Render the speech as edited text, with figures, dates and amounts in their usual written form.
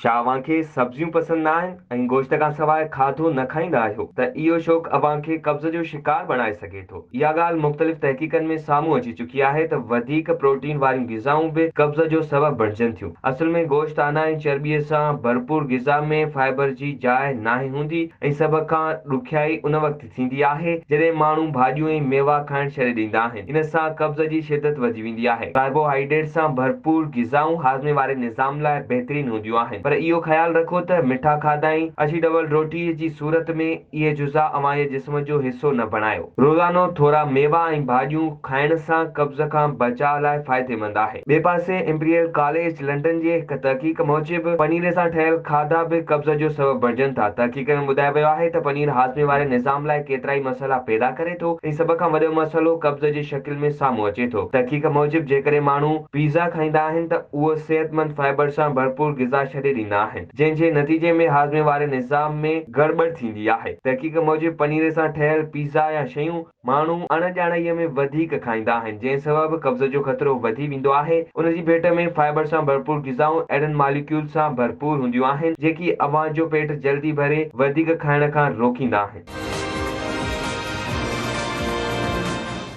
छा अव्हांखे सब्जियूं पसंदि न आहिनि ऐं गोश्त खां सवाइ खाधो न खाईंदा आहियो त इहो शौक़ु अव्हांखे कब्ज़ जो शिकार बणाए सघे थो। इहा ॻाल्हि मुख़्तलिफ़ तहक़ीक़नि में साम्हूं अची चुकी आहे त वधीक प्रोटीन वारियूं ग़िज़ाऊं बि कब्ज़ जो सबबु बणिजनि थियूं। असुल में गोश्त आना ऐं चर्ॿीअ सां भरपूर ग़िज़ा में फाइबर जी जाइ नाहे हूंदी ऐं सभ खां ॾुखियाई उन वक़्तु थींदी आहे जॾहिं माण्हू भाॼियूं ऐं मेवा खाइण छॾे ॾींदा आहिनि। इन सां कब्ज़ जी शिदत वधी वेंदी आहे। कार्बोहाइड्रेट सां भरपूर ग़िज़ाऊं हाज़मे वारे निज़ाम लाइ बहितरीन हूंदियूं आहिनि, पर इहो ख़्यालु रखो त मिठा खाधा ऐं अछी डबल रोटीअ जी सूरत में इहे जुज़ा अव्हांजे जिस्म जो हिसो न बणायो। रोज़ानो थोरा मेवा ऐं भाॼियूं खाइण सां कब्ज़ खां बचाव लाइ फ़ाइदेमंद आहे। ॿिए पासे इंपीरियल कॉलेज लंडन जे हिक तहक़ीक़ मूजिबि पनीर सां ठहियल खाधा बि कब्ज़ जो सबबु बणिजनि था। तहक़ीक़ में ॿुधायो वियो आहे त पनीर हाज़मे वारे निज़ाम लाइ केतिरा ई मसइला पैदा करे थो ऐं सभ खां वॾो मसइलो कब्ज़ जी शकिल में साम्हूं अचे थो। तहक़ीक़ मूजिबि जेकॾहिं माण्हू पिज़्ज़ा खाईंदा आहिनि त उहे सेहतमंद फाइबर सां भरपूर ग़िज़ा छॾे ॾींदा आहिनि, जंहिं जे नतीजे में हाज़मे वारे निज़ाम में गड़बड़ थींदी आहे। तहक़ीक़ मूजिबि पनीर सां ठहियल पिज़्ज़ा या शयूं माण्हू अणॼाणीअ में वधीक खाईंदा आहिनि, जंहिं सबबु कब्ज़ जो ख़तरो वधी वेंदो आहे। उन जी भेट में फाइबर सां भरपूर ग़िज़ाऊं अहिड़नि मालिक्यूल सां भरपूर हूंदियूं आहिनि जेकी अव्हां जो पेट जल्दी भरे वधीक खाइण खां रोकींदा आहिनि।